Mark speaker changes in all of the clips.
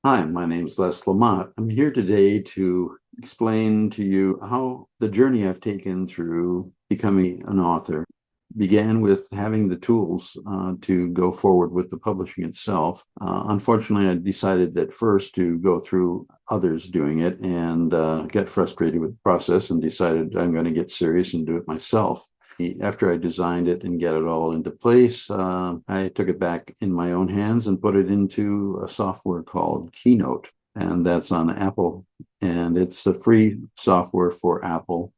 Speaker 1: Hi, my name's Les Lamont. I'm here today to explain to you how the journey I've taken through becoming an author began with having the tools to go forward with the publishing itself. Unfortunately, I decided at first to go through others doing it and get frustrated with the process and decided I'm going to get serious and do it myself. After I designed it and get it all into place, I took it back in my own hands and put it into a software called Keynote. And that's on Apple. And it's a free software for Apple.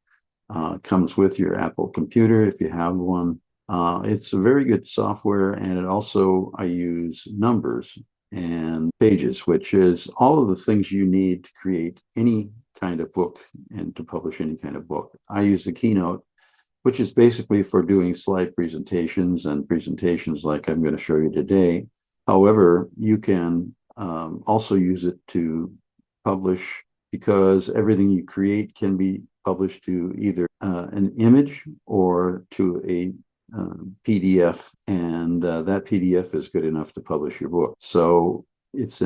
Speaker 1: Comes with your Apple computer if you have one. It's a very good software. And it also, I use numbers and pages, which is all of the things you need to create any kind of book and to publish any kind of book. I use the Keynote, which is basically for doing slide presentations and presentations like I'm going to show you today. However, you can also use it to publish, because everything you create can be published to either an image or to a PDF, and that PDF is good enough to publish your book. So it's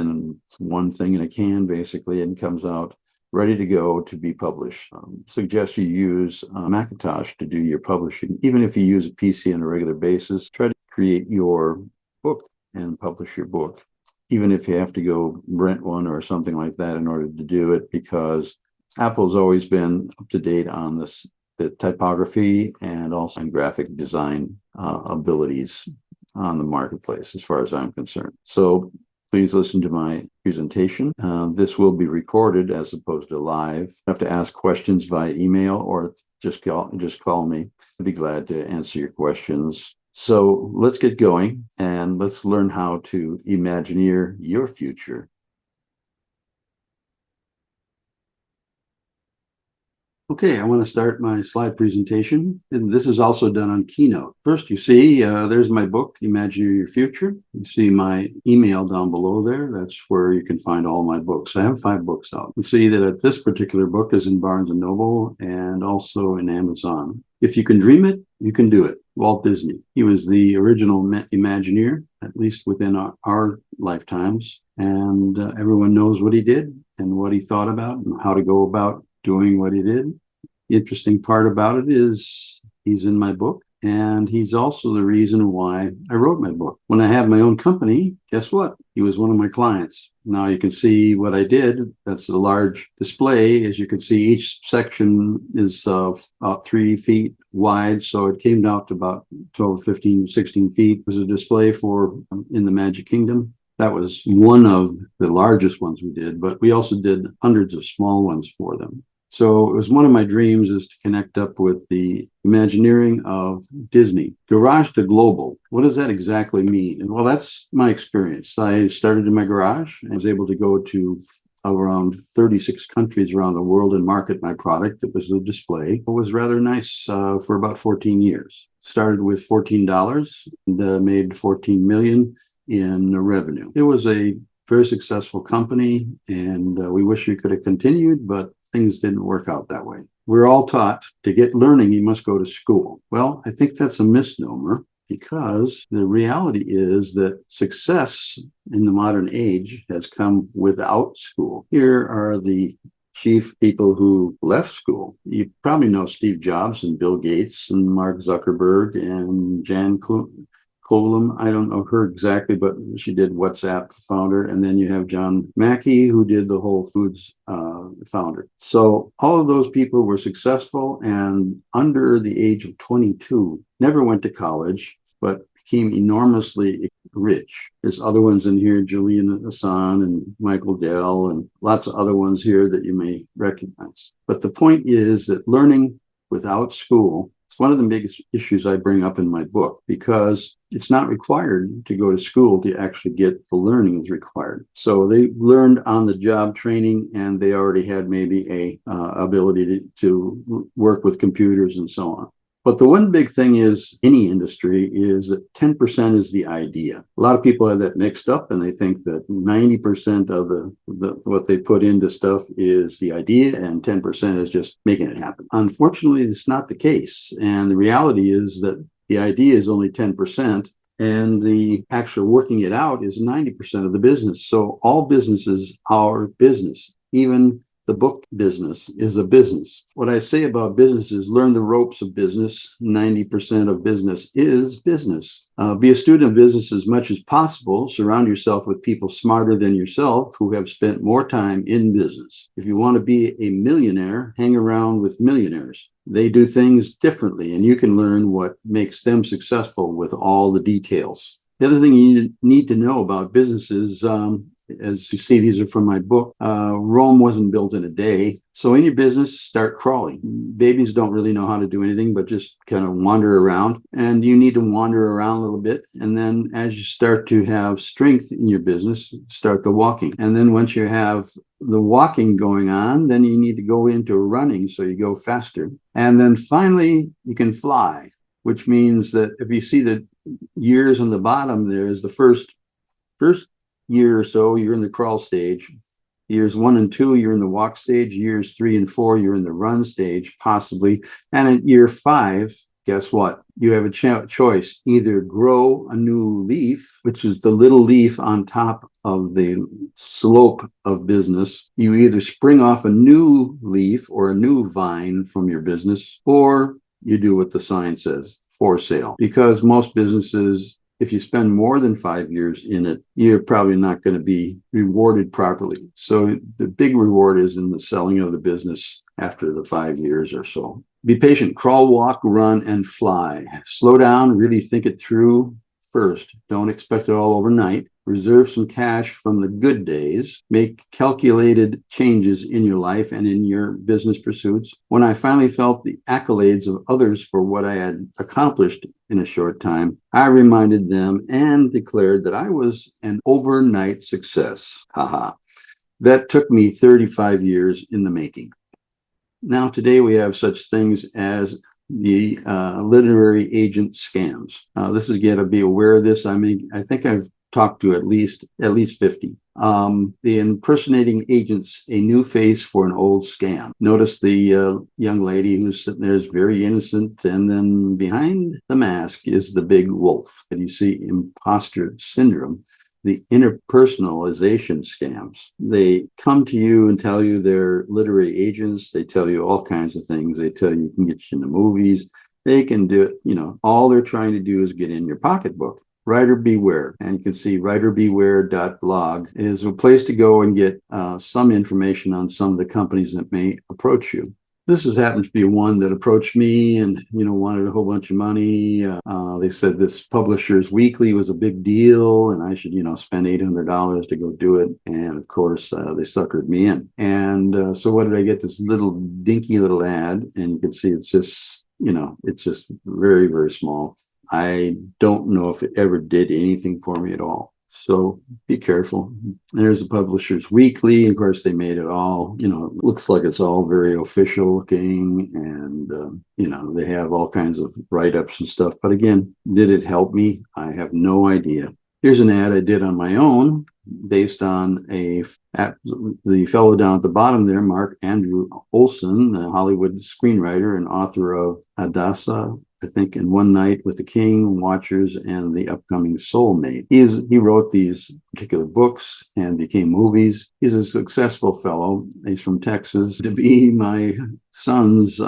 Speaker 1: one thing in a can, basically, and comes out ready to go to be published. Suggest you use Macintosh to do your publishing. Even if you use a PC on a regular basis, try to create your book and publish your book, even if you have to go rent one or something like that in order to do it, because Apple's always been up to date on the typography and also graphic design abilities on the marketplace, as far as I'm concerned. So please listen to my presentation. This will be recorded as opposed to live. You have to ask questions via email or just call me. I'd be glad to answer your questions. So let's get going and let's learn how to Imagineer your future. Okay, I want to start my slide presentation, and this is also done on Keynote. First, you see, there's my book, Imagineer Your Future. You see my email down below there. That's where you can find all my books. I have 5 books out. You see that this particular book is in Barnes & Noble and also in Amazon. If you can dream it, you can do it. Walt Disney. He was the original Imagineer, at least within our lifetimes, and everyone knows what he did and what he thought about and how to go about doing what he did. The interesting part about it is he's in my book, and he's also the reason why I wrote my book. When I had my own company, guess what? He was one of my clients. Now you can see what I did. That's a large display. As you can see, each section is about 3 feet wide, so it came down to about 12, 15, 16 feet. It was a display for in the Magic Kingdom. That was one of the largest ones we did, but we also did hundreds of small ones for them. So it was one of my dreams is to connect up with the Imagineering of Disney. Garage to global. What does that exactly mean? And well, that's my experience. I started in my garage and was able to go to around 36 countries around the world and market my product. It was a display. It was rather nice for about 14 years. Started with $14 and made 14 million in revenue. It was a very successful company, and we wish we could have continued, but things didn't work out that way. We're all taught to get learning, you must go to school. Well, I think that's a misnomer, because the reality is that success in the modern age has come without school. Here are the chief people who left school. You probably know Steve Jobs and Bill Gates and Mark Zuckerberg and Jan Koolum. I don't know her exactly, but she did WhatsApp founder. And then you have John Mackey, who did the Whole Foods founder. So all of those people were successful and under the age of 22, never went to college, but became enormously rich. There's other ones in here, Julian Hassan and Michael Dell, and lots of other ones here that you may recognize. But the point is that learning without school, it's one of the biggest issues I bring up in my book, because it's not required to go to school to actually get the learning that's required. So they learned on the job training, and they already had maybe a ability to work with computers and so on. But the one big thing is, any industry, is that 10% is the idea. A lot of people have that mixed up, and they think that 90% of what they put into stuff is the idea, and 10% is just making it happen. Unfortunately, it's not the case. And the reality is that the idea is only 10%, and the actual working it out is 90% of the business. So all businesses are business. Even the book business is a business. What I say about business is learn the ropes of business. 90% of business is business. Be a student of business as much as possible. Surround yourself with people smarter than yourself who have spent more time in business. If you want to be a millionaire, hang around with millionaires. They do things differently, and you can learn what makes them successful with all the details. The other thing you need to know about business is, as you see, these are from my book. Rome wasn't built in a day. So in your business, start crawling. Babies don't really know how to do anything but just kind of wander around. And you need to wander around a little bit. And then as you start to have strength in your business, start the walking. And then once you have the walking going on, then you need to go into running so you go faster. And then finally, you can fly, which means that if you see the years on the bottom, there's the first year or so, you're in the crawl stage. Years 1 and 2, you're in the walk stage. Years 3 and 4, you're in the run stage, possibly. And at year 5, guess what? You have a choice. Either grow a new leaf, which is the little leaf on top of the slope of business. You either spring off a new leaf or a new vine from your business, or you do what the sign says, for sale. Because most businesses, if you spend more than 5 years in it, you're probably not going to be rewarded properly. So the big reward is in the selling of the business after the 5 years or so. Be patient. Crawl, walk, run, and fly. Slow down. Really think it through first. Don't expect it all overnight. Reserve some cash from the good days. Make calculated changes in your life and in your business pursuits. When I finally felt the accolades of others for what I had accomplished in a short time, I reminded them and declared that I was an overnight success. Haha. That took me 35 years in the making. Now, today we have such things as the literary agent scams. This is, you got to be aware of this. I mean, I think I've talked to at least 50. The impersonating agents, a new face for an old scam. Notice the young lady who's sitting there is very innocent, and then behind the mask is the big wolf. And you see imposter syndrome, the interpersonalization scams. They come to you and tell you they're literary agents. They tell you all kinds of things. They tell you can get you in the movies. They can do it. You know, all they're trying to do is get in your pocketbook. Writer beware. And you can see writerbeware.blog is a place to go and get some information on some of the companies that may approach you. This has happened to be one that approached me and, wanted a whole bunch of money. They said this Publishers Weekly was a big deal and I should, spend $800 to go do it. And of course, they suckered me in. And so what did I get? This little dinky little ad. And you can see it's just, it's just very, very small. I don't know if it ever did anything for me at all. So be careful. There's the Publishers Weekly. Of course, they made it all, it looks like it's all very official looking and, they have all kinds of write-ups and stuff. But again, did it help me? I have no idea. Here's an ad I did on my own based on the fellow down at the bottom there, Mark Andrew Olson, the Hollywood screenwriter and author of Hadassah, I think, in One Night with the King, Watchers, and the upcoming Soulmate. He wrote these particular books and became movies. He's a successful fellow. He's from Texas. To be my son's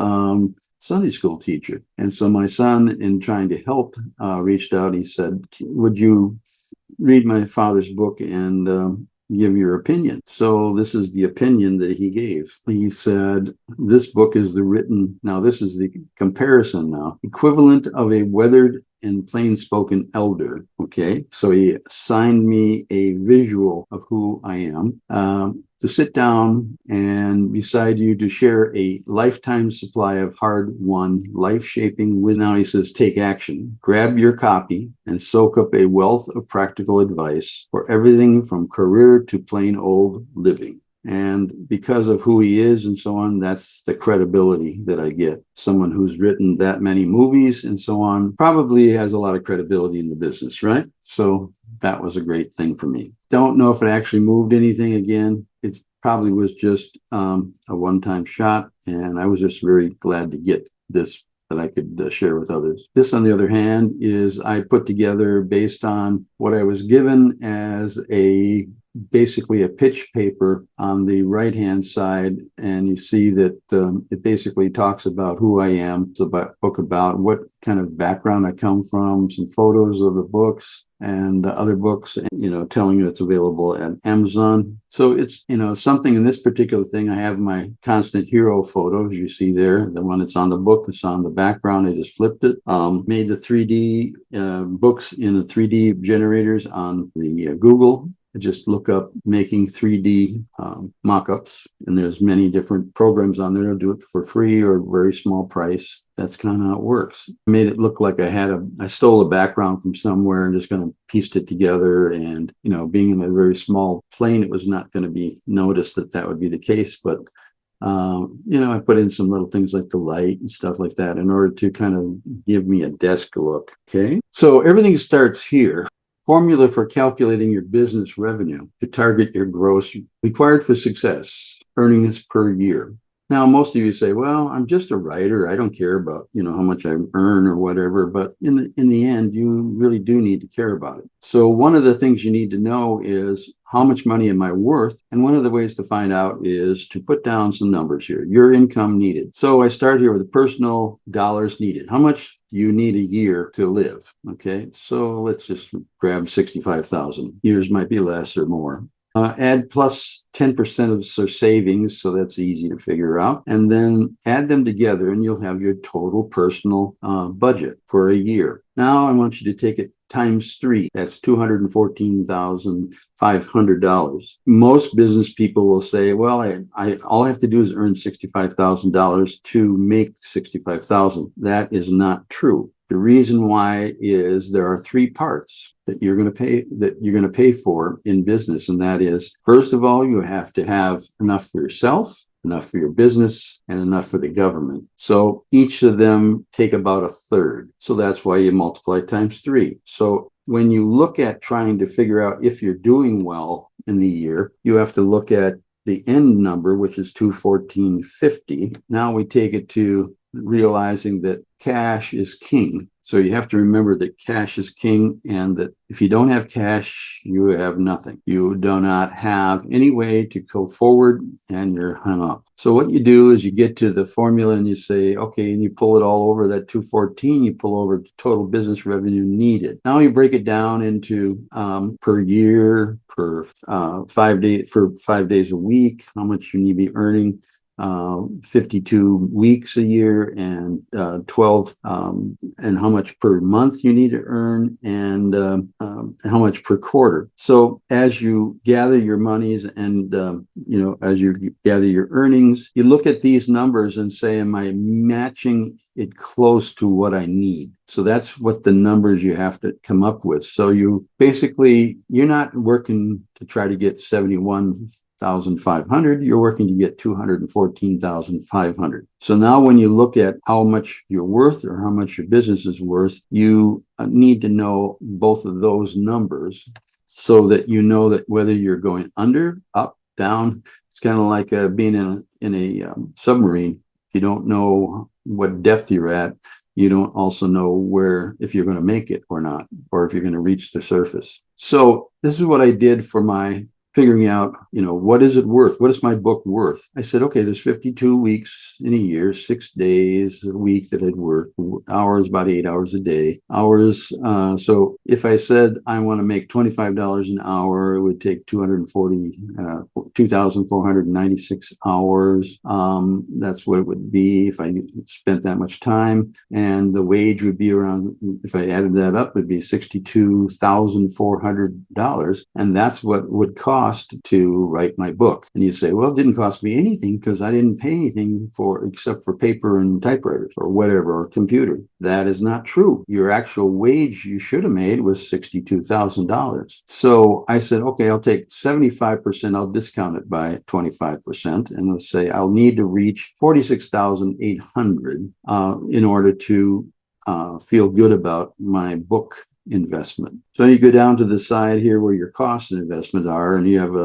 Speaker 1: Sunday school teacher. And so my son, in trying to help, reached out. He said, would you read my father's book and give your opinion? So this is the opinion that he gave. He said, this book is now this is the comparison now, equivalent of a weathered and plain-spoken elder. Okay, so he assigned me a visual of who I am, to sit down and beside you to share a lifetime supply of hard-won, life-shaping wisdom. Now he says, take action. Grab your copy and soak up a wealth of practical advice for everything from career to plain old living. And because of who he is and so on, that's the credibility that I get. Someone who's written that many movies and so on probably has a lot of credibility in the business, right? So that was a great thing for me. Don't know if it actually moved anything again. It probably was just a one-time shot. And I was just very glad to get this that I could share with others. This, on the other hand, is I put together based on what I was given as basically a pitch paper on the right-hand side, and you see that it basically talks about who I am. It's a book about what kind of background I come from, some photos of the books and other books, and, telling you it's available at Amazon. So it's, something in this particular thing. I have my constant hero photos you see there. The one that's on the book, it's on the background. I just flipped it. Made the 3D books in the 3D generators on the Google. I just look up making 3D mock-ups, and there's many different programs on there. I'll do it for free or very small price. That's kind of how it works. I made it look like I stole a background from somewhere and just kind of pieced it together. And, being in a very small plane, it was not going to be noticed that would be the case. But, I put in some little things like the light and stuff like that in order to kind of give me a desk look. Okay. So everything starts here. Formula for calculating your business revenue to target your gross required for success, earnings per year. Now, most of you say, well, I'm just a writer. I don't care about, how much I earn or whatever. But in the end, you really do need to care about it. So one of the things you need to know is how much money am I worth? And one of the ways to find out is to put down some numbers here. Your income needed. So I start here with the personal dollars needed. How much do you need a year to live? Okay, so let's just grab 65,000. Years might be less or more. Add plus 10% of your savings, so that's easy to figure out. And then add them together and you'll have your total personal budget for a year. Now I want you to take it times 3. That's $214,500. Most business people will say, well, I all I have to do is earn $65,000 to make $65,000. That is not true. The reason why is there are 3 parts that you're going to pay for in business. And that is, first of all, you have to have enough for yourself, enough for your business, and enough for the government. So each of them take about a third. So that's why you multiply times 3. So when you look at trying to figure out if you're doing well in the year, you have to look at the end number, which is $214,50. Now we take it to realizing that cash is king. So you have to remember that cash is king, and that if you don't have cash, you have nothing. You do not have any way to go forward, and you're hung up. So what you do is you get to the formula and you say, okay, and you pull it all over that 214, you pull over total business revenue needed. Now you break it down into per year, per 5 days a week, how much you need to be earning. 52 weeks a year, and 12 and how much per month you need to earn, and how much per quarter. So as you gather your monies and as you gather your earnings, you look at these numbers and say, am I matching it close to what I need? So that's what the numbers you have to come up with. So you're not working to try to get 71,500, you're working to get 214,500. So now when you look at how much you're worth or how much your business is worth, you need to know both of those numbers so that you know that whether you're going under, up, down. It's kind of like being in a submarine. You don't know what depth you're at. You don't also know if you're going to make it or not, or if you're going to reach the surface. So this is what I did for my figuring out, what is it worth? What is my book worth? I said, okay, there's 52 weeks in a year, 6 days a week that I'd work, hours, about 8 hours a day, hours. So if I said I want to make $25 an hour, it would take 2,496 hours. That's what it would be if I spent that much time. And the wage would be around, if I added that up, it'd be $62,400. And that's what would cost to write my book. And you say, well, it didn't cost me anything because I didn't pay anything except for paper and typewriters or whatever, or computer. That is not true. Your actual wage you should have made was $62,000. So I said, okay, I'll take 75%. I'll discount it by 25%. And let's say I'll need to reach 46,800 in order to feel good about my book investment. So you go down to the side here where your costs and investment are, and you have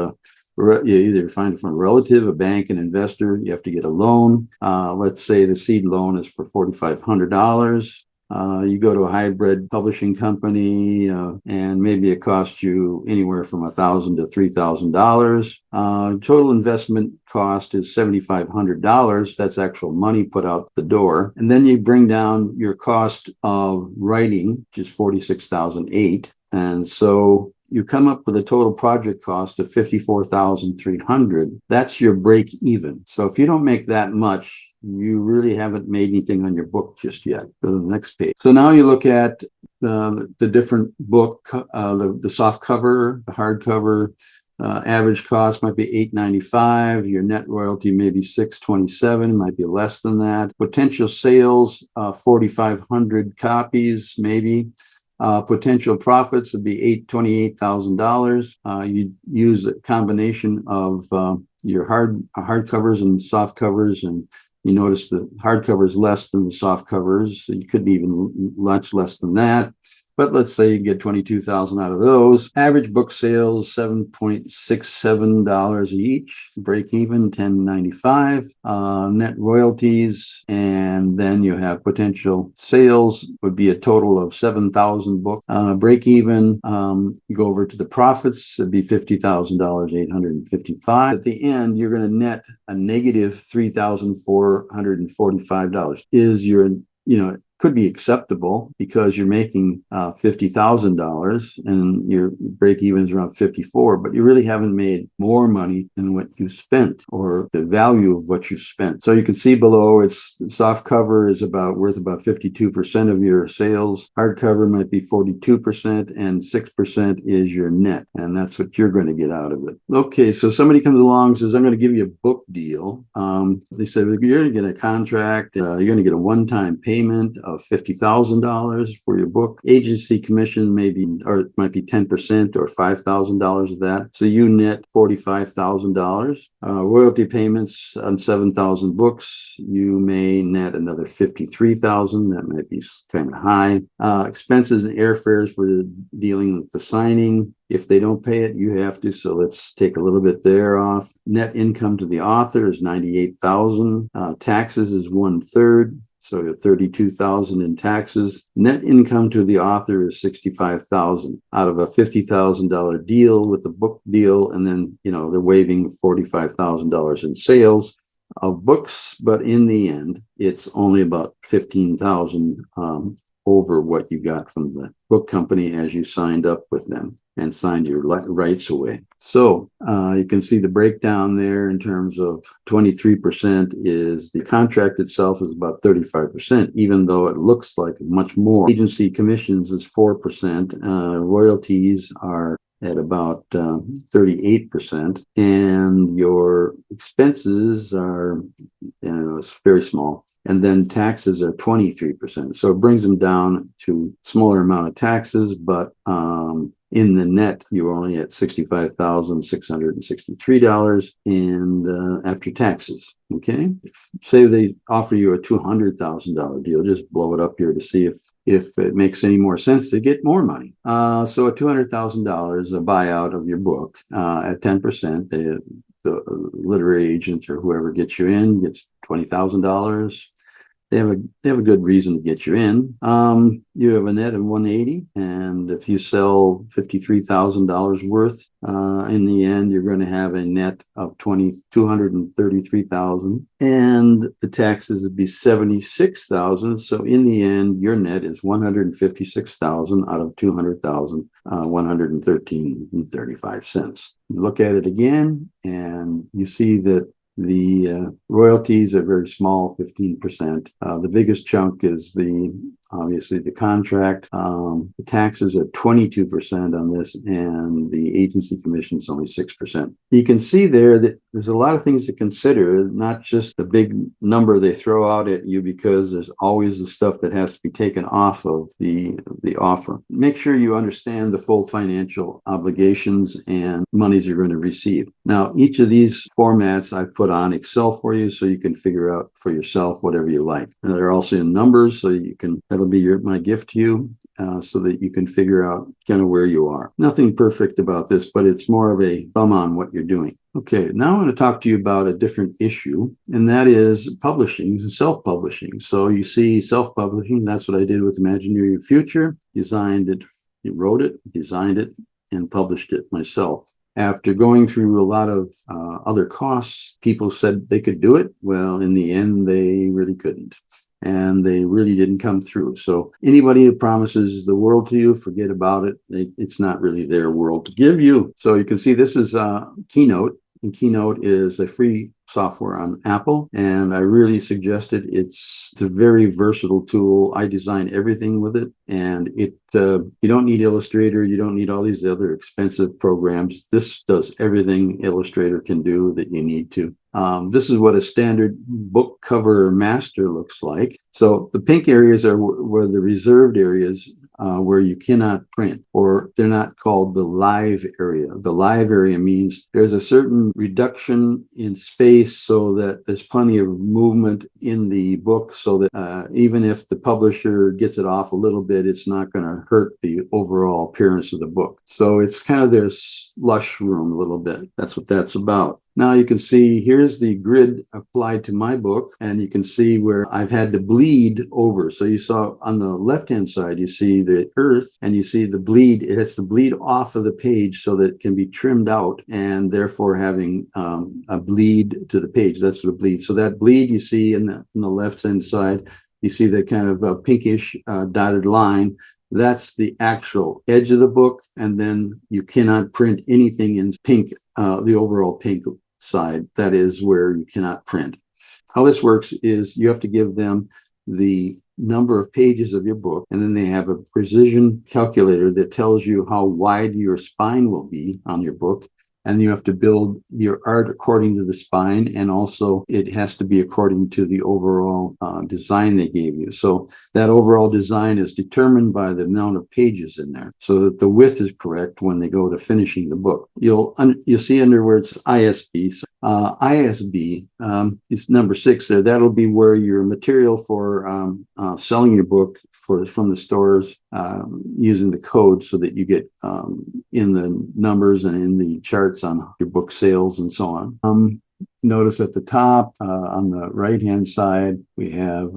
Speaker 1: You either find it from a relative, a bank, an investor. You have to get a loan. Let's say the seed loan is for $4,500. You go to a hybrid publishing company, and maybe it costs you anywhere from $1,000 to $3,000. Total investment cost is $7,500. That's actual money put out the door. And then you bring down your cost of writing, which is $46,008. And so you come up with a total project cost of $54,300. That's your break even. So if you don't make that much, you really haven't made anything on your book just yet. Go to the next page. So now you look at the different book, the soft cover, the hardcover. Average cost might be $8.95. Your net royalty may be $6.27, might be less than that. Potential sales, 4,500 copies, maybe. Potential profits would be $28,000. You use a combination of your hardcovers and soft covers, and you notice the hardcover is less than the soft covers. It could be even much less than that. But let's say you get $22,000 out of those. Average book sales, $7.67 each. Break even, $10.95. Net royalties, and then you have potential sales would be a total of 7,000 books. Break even, you go over to the profits, it'd be $50,000, $855. At the end, you're going to net a negative $3,445. Is your, could be acceptable because you're making $50,000 and your break even is around 54, but you really haven't made more money than what you spent, or the value of what you spent. So you can see below, it's soft cover is worth about 52% of your sales. Hardcover might be 42%, and 6% is your net, and that's what you're going to get out of it. Okay, so somebody comes along and says, I'm going to give you a book deal. They say, you're going to get a contract, you're going to get a one-time payment of $50,000 for your book. Agency commission might be 10% or $5,000 of that. So you net $45,000. Royalty payments on 7,000 books, you may net another $53,000. That might be kind of high. Expenses and airfares for dealing with the signing. If they don't pay it, you have to. So let's take a little bit there off. Net income to the author is $98,000. Taxes is 1/3. So you have $32,000 in taxes. Net income to the author is $65,000 out of a $50,000 deal with the book deal. And then, they're waiving $45,000 in sales of books. But in the end, it's only about $15,000 over what you got from the book company as you signed up with them and signed your rights away. So you can see the breakdown there in terms of 23% is the contract itself is about 35%, even though it looks like much more. Agency commissions is 4%. Royalties are at about 38%, and your expenses are, it's very small. And then taxes are 23%. So it brings them down to smaller amount of taxes, but in the net, you're only at $65,663 and after taxes. Okay. Say they offer you a $200,000 deal, just blow it up here to see if it makes any more sense to get more money. So a $200,000, a buyout of your book at 10%, the literary agent or whoever gets you in gets $20,000. They have a good reason to get you in. You have a net of 180, and if you sell $53,000 worth, in the end, you're going to have a net of $233,000, and the taxes would be $76,000. So in the end, your net is $156,000 out of $200,000, $113.35. Look at it again, and you see that the royalties are very small, 15%. The biggest chunk is obviously the contract. The taxes are 22% on this, and the agency commission is only 6%. You can see there that there's a lot of things to consider, not just the big number they throw out at you, because there's always the stuff that has to be taken off of the offer. Make sure you understand the full financial obligations and monies you're going to receive. Now, each of these formats I've put on Excel for you so you can figure out for yourself whatever you like. And they're also in numbers, so that'll be my gift to you, so that you can figure out kind of where you are. Nothing perfect about this, but it's more of a thumb on what you're doing. Okay, now I'm going to talk to you about a different issue, and that is publishing and self-publishing. So you see self-publishing, that's what I did with Imagineer Your Future, designed it, wrote it, designed it, and published it myself. After going through a lot of other costs, people said they could do it. Well, in the end, they really couldn't. And they really didn't come through. So anybody who promises the world to you, forget about it. It's not really their world to give you. So you can see this is Keynote. And Keynote is a free software on Apple, and I really suggest it. It's a very versatile tool. I design everything with it, and you don't need Illustrator. You don't need all these other expensive programs. This does everything Illustrator can do that you need to. This is what a standard book cover master looks like. So the pink areas are where the reserved areas where you cannot print, or they're not called the live area. The live area means there's a certain reduction in space so that there's plenty of movement in the book, so that even if the publisher gets it off a little bit, it's not going to hurt the overall appearance of the book. So it's kind of their slush room a little bit. That's what that's about. Now you can see here's the grid applied to my book, and you can see where I've had to bleed over. So you saw on the left-hand side, you see the earth, and you see the bleed. It has to bleed off of the page so that it can be trimmed out, and therefore having a bleed to the page. That's the bleed. So that bleed you see in the left-hand side, you see that kind of a pinkish dotted line. That's the actual edge of the book, and then you cannot print anything in pink, the overall pink side. That is where you cannot print. How this works is you have to give them the number of pages of your book, and then they have a precision calculator that tells you how wide your spine will be on your book. And you have to build your art according to the spine, and also it has to be according to the overall design they gave you. So that overall design is determined by the amount of pages in there, so that the width is correct when they go to finishing the book. You'll see under where it's ISB. So, ISB is number 6 there. That'll be where your material for selling your book from the stores using the code, so that you get in the numbers and in the charts on your book sales and so on. Notice at the top on the right hand side we have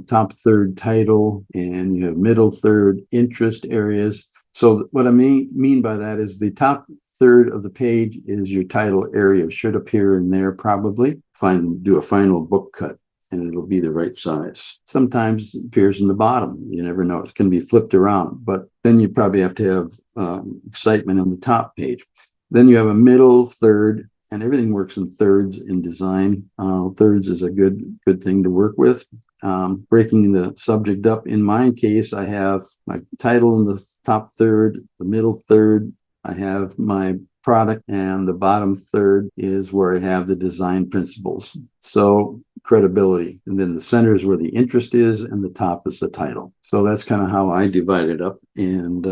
Speaker 1: top third title, and you have middle third interest areas. So what I mean by that is the top third of the page is your title area. It should appear in there probably. Do a final book cut, and it'll be the right size. Sometimes it appears in the bottom. You never know. It can be flipped around, but then you probably have to have excitement on the top page. Then you have a middle third, and everything works in thirds in design. Thirds is a good thing to work with. Breaking the subject up. In my case, I have my title in the top third, the middle third, I have my product, and the bottom third is where I have the design principles. So credibility. And then the center is where the interest is, and the top is the title. So that's kind of how I divide it up. And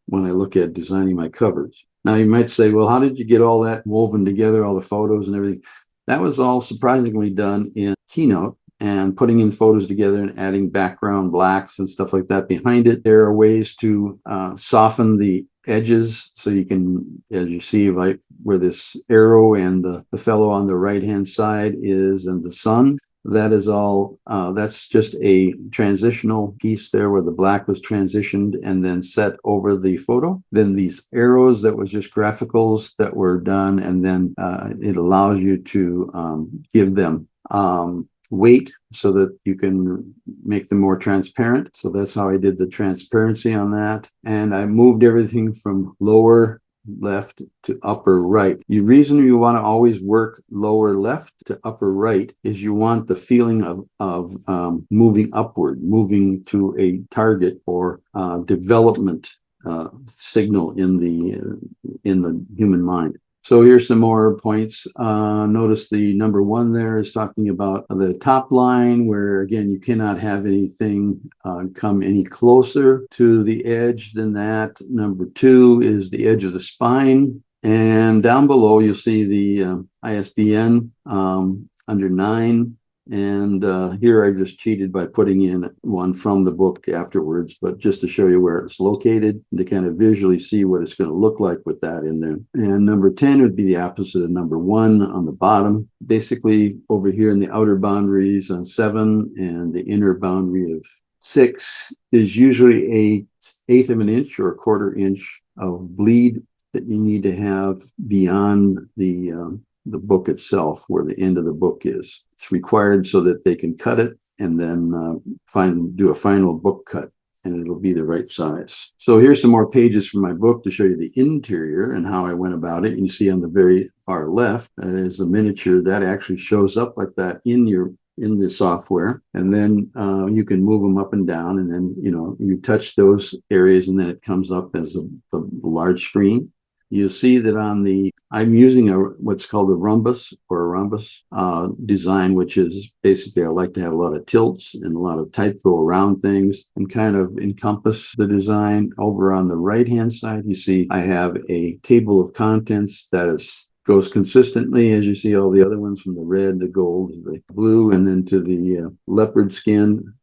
Speaker 1: when I look at designing my covers. Now you might say, well, how did you get all that woven together, all the photos and everything? That was all surprisingly done in Keynote, and putting in photos together and adding background blacks and stuff like that behind it. There are ways to soften the edges, so you can, as you see, like where this arrow and the fellow on the right hand side is, and the sun, that is all that's just a transitional piece there where the black was transitioned and then set over the photo. Then these arrows, that was just graphicals that were done, and then it allows you to give them weight so that you can make them more transparent. So that's how I did the transparency on that. And I moved everything from lower left to upper right. The reason you want to always work lower left to upper right is you want the feeling of moving upward, moving to a target or development signal in the human mind. So here's some more points. Notice the number 1 there is talking about the top line, where again, you cannot have anything come any closer to the edge than that. Number 2 is the edge of the spine. And down below, you'll see the ISBN under 9 And here I just cheated by putting in one from the book afterwards, but just to show you where it's located and to kind of visually see what it's going to look like with that in there. And number 10 would be the opposite of number 1 on the bottom. Basically over here in the outer boundaries on 7 and the inner boundary of 6 is usually a 1/8 of an inch or a 1/4 inch of bleed that you need to have beyond the book itself, where the end of the book is. It's required so that they can cut it and then do a final book cut, and it'll be the right size. So here's some more pages from my book to show you the interior and how I went about it. You see on the very far left is a miniature that actually shows up like that in the software, and then you can move them up and down, and then you touch those areas and then it comes up as a large screen. You'll see that I'm using what's called a rhombus design, which is basically I like to have a lot of tilts and a lot of type go around things and kind of encompass the design. Over on the right-hand side, you see I have a table of contents that goes consistently, as you see all the other ones, from the red, the gold, the blue, and then to the leopard skin.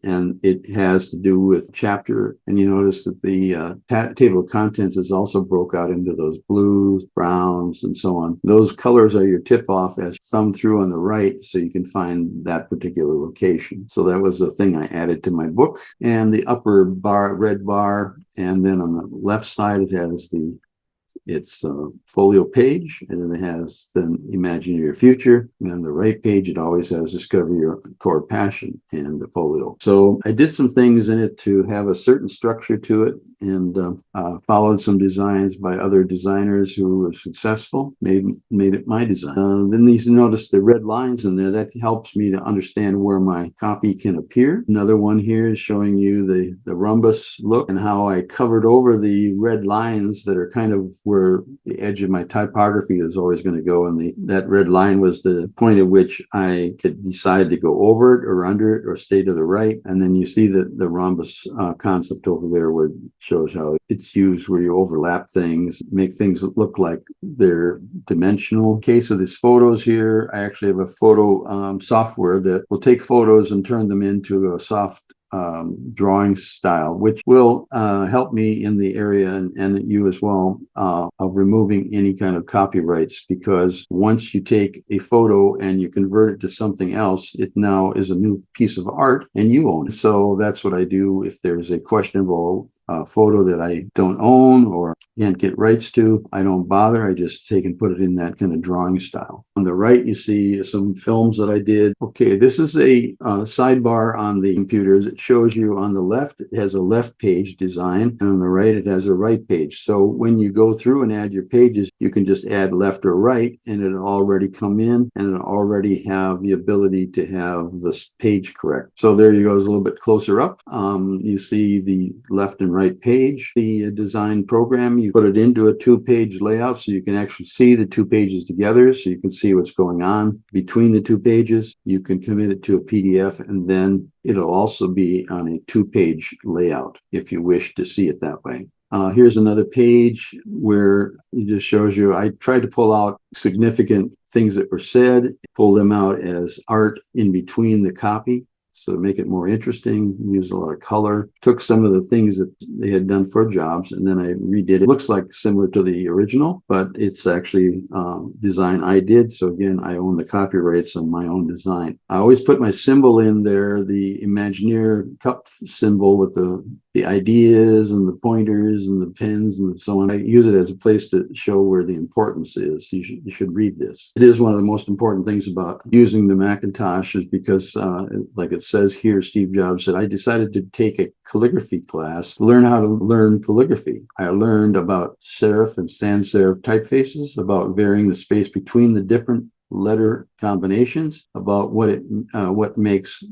Speaker 1: And it has to do with chapter. And you notice that the table of contents is also broke out into those blues, browns, and so on. Those colors are your tip off as thumb through on the right, so you can find that particular location. So that was a thing I added to my book. And the upper red bar, and then on the left side it has its folio page, and then it has Imagine Your Future, and on the right page it always has Discover Your Core Passion and the folio. So I did some things in it to have a certain structure to it, and followed some designs by other designers who were successful, made it my design. Then notice the red lines in there. That helps me to understand where my copy can appear. Another one here is showing you the rhombus look and how I covered over the red lines that are kind of where the edge of my typography is always going to go, and that red line was the point at which I could decide to go over it or under it or stay to the right. And then you see the rhombus concept over there, where it shows how it's used, where you overlap things, make things look like they're dimensional. In case of these photos here, I actually have a photo software that will take photos and turn them into a soft drawing style, which will help me in the area, and you as well, of removing any kind of copyrights, because once you take a photo and you convert it to something else, it now is a new piece of art and you own it. So that's what I do if there's a questionable photo that I don't own or can't get rights to. I don't bother. I just take and put it in that kind of drawing style. On the right, you see some films that I did. Okay, this is a sidebar on the computers. It shows you on the left, it has a left page design, and on the right, it has a right page. So when you go through and add your pages, you can just add left or right, and it'll already come in, and it'll already have the ability to have this page correct. So there you go, it's a little bit closer up. You see the left and right page. The design program, you put it into a 2-page layout so you can actually see the 2 pages together, so you can see what's going on between the 2 pages. You can commit it to a PDF, and then it'll also be on a 2-page layout if you wish to see it that way. Here's another page where it just shows you, I tried to pull out significant things that were said, pull them out as art in between the copy. So to make it more interesting, used a lot of color, took some of the things that they had done for jobs, and then I redid it. It looks like similar to the original, but it's actually design I did. So again, I own the copyrights on my own design. I always put my symbol in there, the Imagineer cup symbol with the ideas and the pointers and the pens and so on. I use it as a place to show where the importance is. You should read this. It is one of the most important things about using the Macintosh, is because like it says here, Steve Jobs said, I decided to take a calligraphy class, learn how to learn calligraphy. I learned about serif and sans serif typefaces, about varying the space between the different letter combinations, about what makes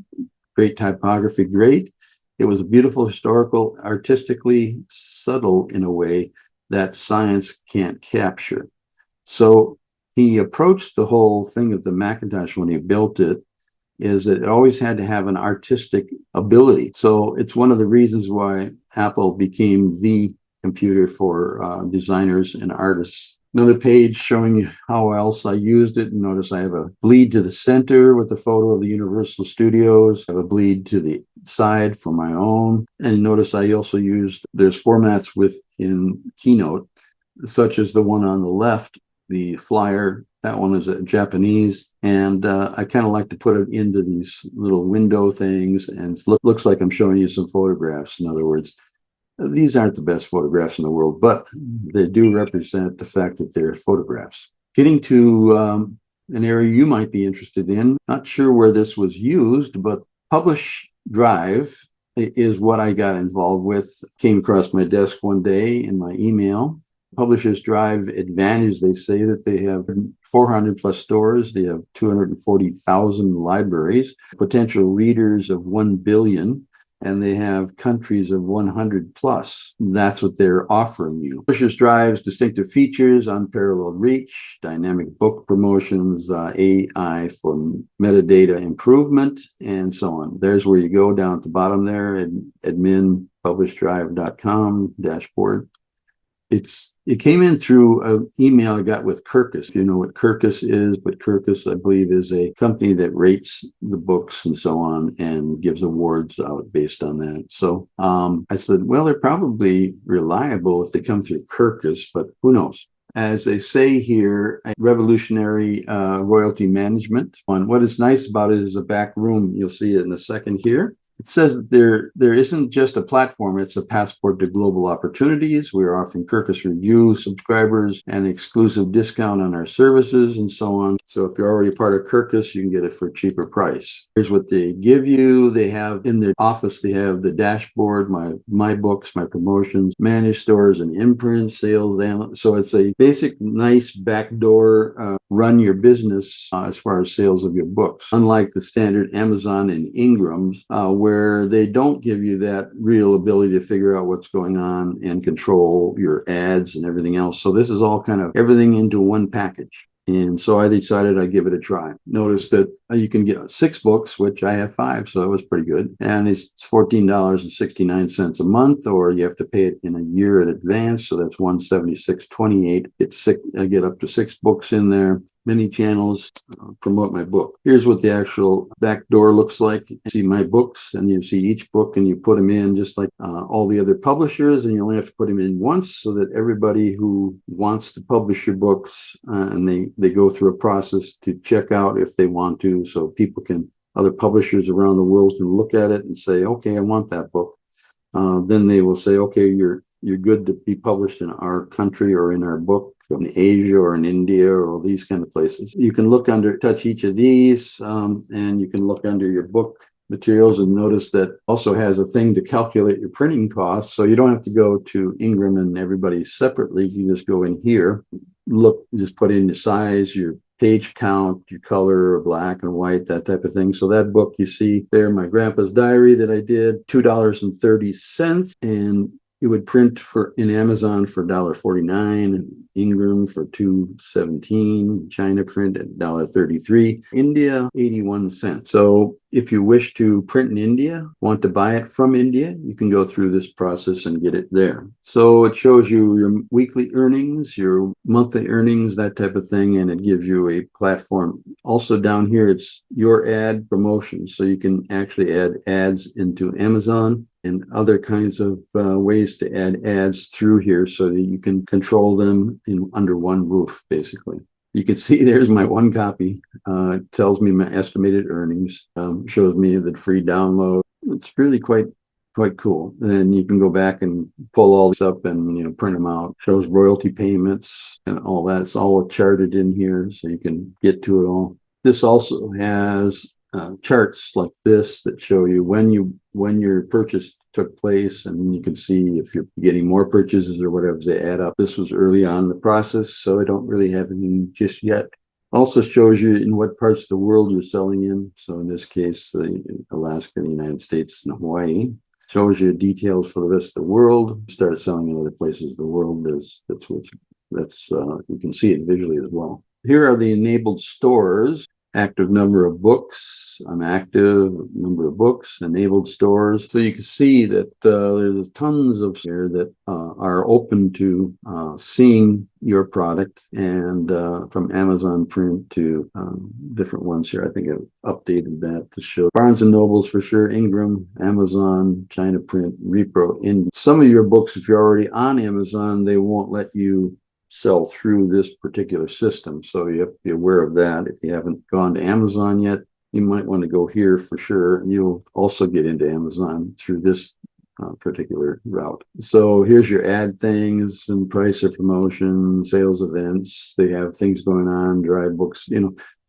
Speaker 1: great typography great. It was beautiful, historical, artistically subtle in a way that science can't capture. So he approached the whole thing of the Macintosh when he built it, is that it always had to have an artistic ability. So it's one of the reasons why Apple became the computer for designers and artists Another page showing you how else I used it. Notice I have a bleed to the center with the photo of the Universal Studios. I have a bleed to the side for my own. And notice I also used, there's formats within Keynote, such as the one on the left, the flyer. That one is Japanese. And I kind of like to put it into these little window things. And it looks like I'm showing you some photographs, in other words. These aren't the best photographs in the world, but they do represent the fact that they're photographs. Getting to an area you might be interested in, not sure where this was used, but Publish Drive is what I got involved with. Came across my desk one day in my email. Publishers Drive Advantage, they say that they have 400 plus stores. They have 240,000 libraries, potential readers of 1 billion. And they have countries of 100 plus. That's what they're offering you. Publishers Drive's distinctive features, unparalleled reach, dynamic book promotions, AI for metadata improvement, and so on. There's where you go down at the bottom there at admin publishdrive.com dashboard. It came in through an email I got with Kirkus. You know what Kirkus is, but Kirkus, I believe, is a company that rates the books and so on and gives awards out based on that. So I said, well, they're probably reliable if they come through Kirkus, but who knows? As they say here, revolutionary royalty management. And what is nice about it is a back room. You'll see it in a second here. It says that there isn't just a platform, it's a passport to global opportunities. We're offering Kirkus Review subscribers an exclusive discount on our services and so on. So if you're already part of Kirkus, you can get it for a cheaper price. Here's what they give you. They have in their office, they have the dashboard, my books, my promotions, managed stores and imprint, sales. So it's a basic, nice backdoor run your business as far as sales of your books. Unlike the standard Amazon and Ingram's, where they don't give you that real ability to figure out what's going on and control your ads and everything else. So this is all kind of everything into one package. And so I decided I'd give it a try. Notice that you can get 6 books, which I have 5, so that was pretty good. And it's $14.69 a month, or you have to pay it in a year in advance. So that's $176.28. I get up to 6 books in there. Many channels promote my book. Here's what the actual back door looks like. You see my books, and you see each book, and you put them in just like all the other publishers, and you only have to put them in once so that everybody who wants to publish your books, and they go through a process to check out if they want to, so people can, other publishers around the world can look at it and say, okay, I want that book. Then they will say, okay, you're good to be published in our country or in our book, in Asia or in India or all these kind of places. You can touch each of these, and you can look under your book materials and notice that also has a thing to calculate your printing costs. So you don't have to go to Ingram and everybody separately. You just go in here, just put in your size, your page count, your color, black and white, that type of thing. So that book you see there, my grandpa's diary that I did, $2.30, and it would print in Amazon for $1.49, Ingram for $2.17, China print at $1.33, India 81 cents. So if you wish to print in India, want to buy it from India, you can go through this process and get it there. So it shows you your weekly earnings, your monthly earnings, that type of thing, and it gives you a platform. Also down here, it's your ad promotions. So you can actually add ads into Amazon and other kinds of ways to add ads through here so that you can control them under one roof, basically. You can see there's my one copy. It tells me my estimated earnings, shows me the free download. It's really quite cool. And then you can go back and pull all this up and print them out. Shows royalty payments and all that. It's all charted in here, so you can get to it all. This also has charts like this that show you when your purchase took place, and you can see if you're getting more purchases or whatever, they add up. This was early on in the process, so I don't really have anything just yet. Also shows you in what parts of the world you're selling in. So in this case, Alaska, the United States, and Hawaii. Shows you details for the rest of the world. Start selling in other places of the world. You can see it visually as well. Here are the enabled stores. active number of books. I'm active, number of books, enabled stores. So you can see that there's tons of here that are open to seeing your product, and from Amazon Print to different ones here. I think I've updated that to show Barnes & Nobles for sure, Ingram, Amazon, China Print, Repro. In some of your books, if you're already on Amazon, they won't let you sell through this particular system. So you have to be aware of that. If you haven't gone to Amazon yet, you might want to go here for sure. And you'll also get into Amazon through this particular route. So here's your ad things and price or promotion, sales events. They have things going on, dry books,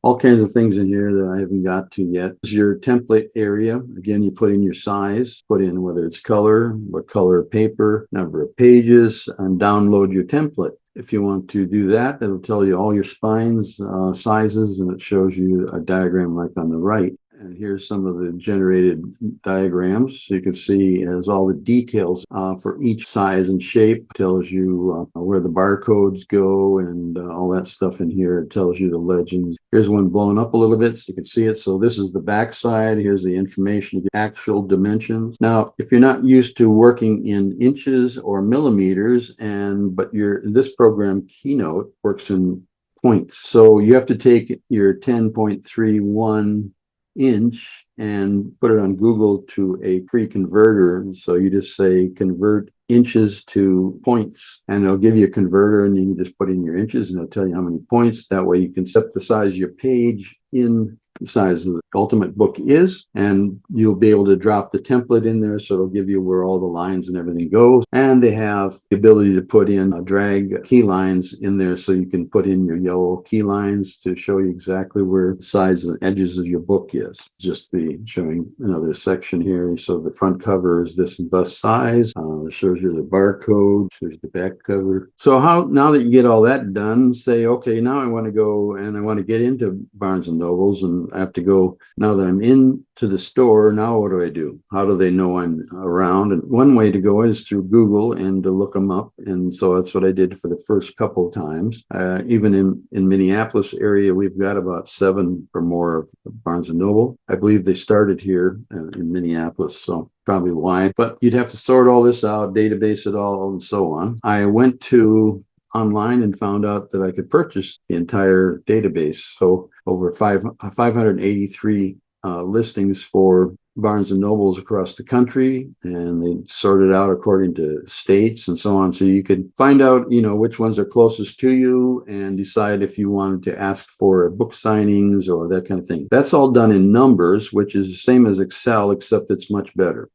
Speaker 1: all kinds of things in here that I haven't got to yet. This is your template area. Again, you put in your size, put in whether it's color, what color paper, number of pages, and download your template. If you want to do that, it'll tell you all your spines, sizes, and it shows you a diagram like on the right. And here's some of the generated diagrams. So you can see it has all the details for each size and shape. It tells you where the barcodes go and all that stuff in here. It tells you the legends. Here's one blown up a little bit so you can see it. So this is the back side. Here's the information, the actual dimensions. Now, if you're not used to working in inches or millimeters, but this program Keynote works in points. So you have to take your 10.31 inch and put it on Google to a free converter. And so you just say convert inches to points, and it'll give you a converter, and you can just put in your inches and it'll tell you how many points. That way you can set the size of your page in the size of the ultimate book is, and you'll be able to drop the template in there, so it'll give you where all the lines and everything goes. And they have the ability to put in drag key lines in there, so you can put in your yellow key lines to show you exactly where the size and edges of your book is. Just be showing another section here. So the front cover is this bust size. It shows you the barcode, shows the back cover. So now that you get all that done, say, okay, now I want to go and I want to get into Barnes & Nobles, and I have to go, now that I'm into the store, now what do? How do they know I'm around? And one way to go is through Google and to look them up. And so that's what I did for the first couple of times. Even in Minneapolis area, we've got about 7 or more of Barnes & Noble. I believe they started here in Minneapolis, so probably why. But you'd have to sort all this out, database it all, and so on. I went to online and found out that I could purchase the entire database. So over 583 listings for Barnes & Nobles across the country, and they sorted out according to states and so on. So you could find out, which ones are closest to you and decide if you wanted to ask for book signings or that kind of thing. That's all done in numbers, which is the same as Excel, except it's much better,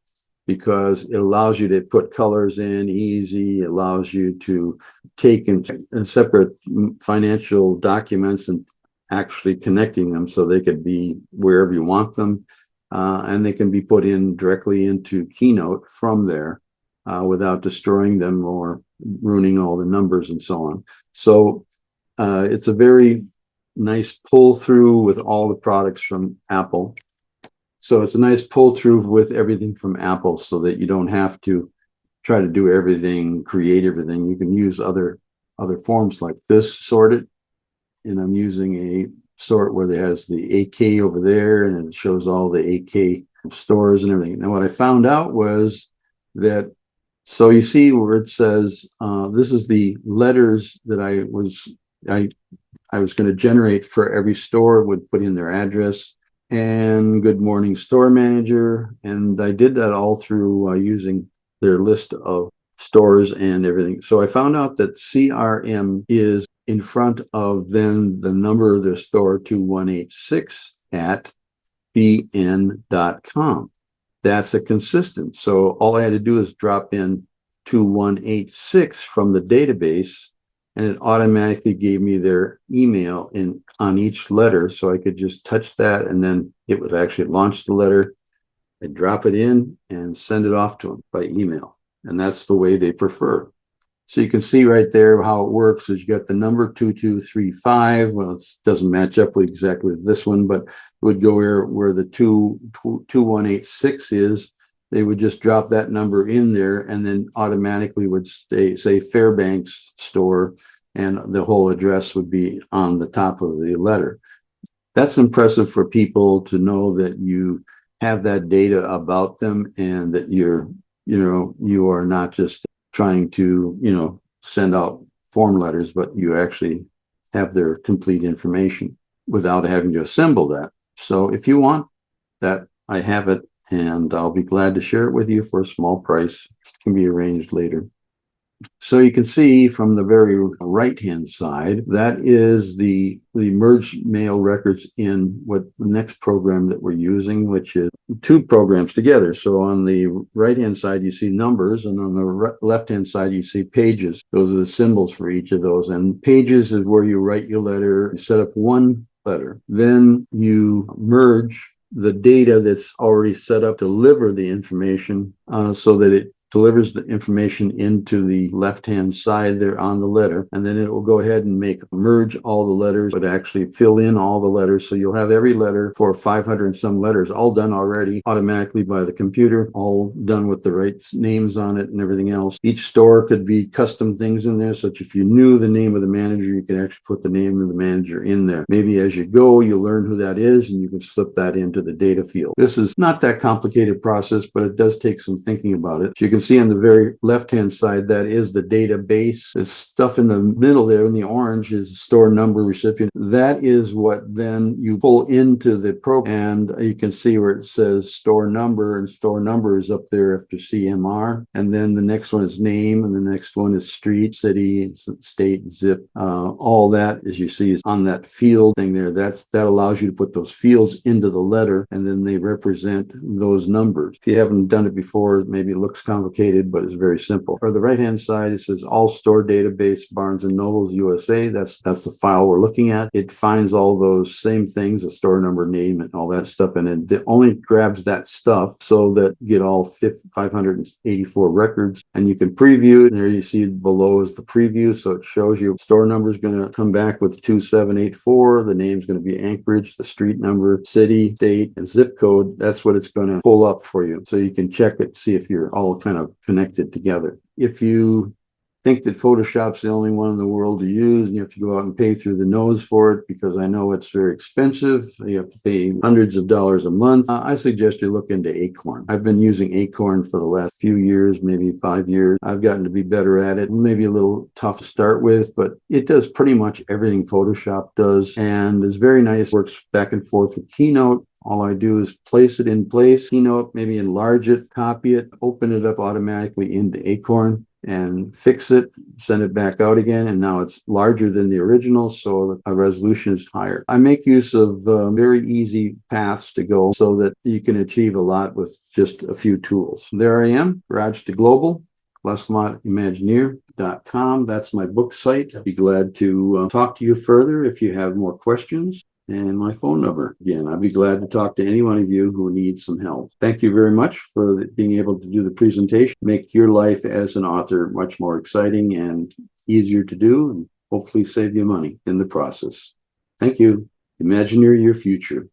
Speaker 1: because it allows you to put colors in easy. It allows you to take in separate financial documents and actually connecting them so they could be wherever you want them. And they can be put in directly into Keynote from there without destroying them or ruining all the numbers and so on. So it's a very nice pull through with all the products from Apple. So it's a nice pull through with everything from Apple, so that you don't have to try to do everything, create everything. You can use other forms like this, sort it. And I'm using a sort where it has the AK over there, and it shows all the AK stores and everything. Now, what I found out was that, so you see where it says, this is the letters that I was going to generate for every store, would put in their address and good morning store manager. And I did that all through using their list of stores and everything. So I found out that CRM is in front of then the number of their store 2186 at bn.com. That's a consistent. So all I had to do is drop in 2186 from the database, and it automatically gave me their email on each letter. So I could just touch that, and then it would actually launch the letter. I'd drop it in and send it off to them by email. And that's the way they prefer. So you can see right there how it works is you got the number 2235. Well, it doesn't match up with exactly this one, but it would go where the 2186 is. They would just drop that number in there, and then automatically would say Fairbanks store, and the whole address would be on the top of the letter. That's impressive for people to know that you have that data about them and that you are not just trying to, send out form letters, but you actually have their complete information without having to assemble that. So if you want that, I have it, and I'll be glad to share it with you for a small price. It can be arranged later. So you can see from the very right-hand side, that is the merged mail records in what the next program that we're using, which is two programs together. So on the right-hand side, you see numbers, and on the left-hand side, you see pages. Those are the symbols for each of those. And pages is where you write your letter, you set up one letter. Then you merge the data that's already set up to deliver the information so that it delivers the information into the left-hand side there on the letter, and then it will go ahead and merge all the letters, but actually fill in all the letters. So you'll have every letter for 500 and some letters all done already automatically by the computer, all done with the right names on it and everything else. Each store could be custom things in there, such if you knew the name of the manager, you could actually put the name of the manager in there. Maybe as you go, you'll learn who that is, and you can slip that into the data field. This is not that complicated process, but it does take some thinking about it. So you can see on the very left-hand side, that is the database. The stuff in the middle there in the orange is store number recipient. That is what then you pull into the program, and you can see where it says store number, and store number is up there after CMR. And then the next one is name, and the next one is street, city, state, zip. All that, as you see, is on that field thing there. That allows you to put those fields into the letter, and then they represent those numbers. If you haven't done it before, maybe it looks complicated, but it's very simple. For the right-hand side, it says all store database, Barnes & Noble's USA. That's the file we're looking at. It finds all those same things, the store number, name, and all that stuff, and it only grabs that stuff so that you get all 584 records, and you can preview it. And there you see below is the preview, so it shows you store number is going to come back with 2784. The name is going to be Anchorage, the street number, city, state, and zip code. That's what it's going to pull up for you, so you can check it, see if you're all kind of connected together. If you think that Photoshop's the only one in the world to use and you have to go out and pay through the nose for it because I know it's very expensive, you have to pay hundreds of dollars a month, I suggest you look into Acorn. I've been using Acorn for the last few years, maybe 5 years. I've gotten to be better at it. Maybe a little tough to start with, but it does pretty much everything Photoshop does, and is very nice. Works back and forth with Keynote. All I do is place it in place, Keynote, maybe enlarge it, copy it, open it up automatically into Acorn, and fix it, send it back out again, and now it's larger than the original, so the resolution is higher. I make use of very easy paths to go so that you can achieve a lot with just a few tools. There I am, Garage to Global, LesMontImagineer.com. That's my book site. I'd be glad to talk to you further if you have more questions. And my phone number. Again, I'd be glad to talk to any one of you who needs some help. Thank you very much for being able to do the presentation. Make your life as an author much more exciting and easier to do, and hopefully save you money in the process. Thank you. Imagineer your future.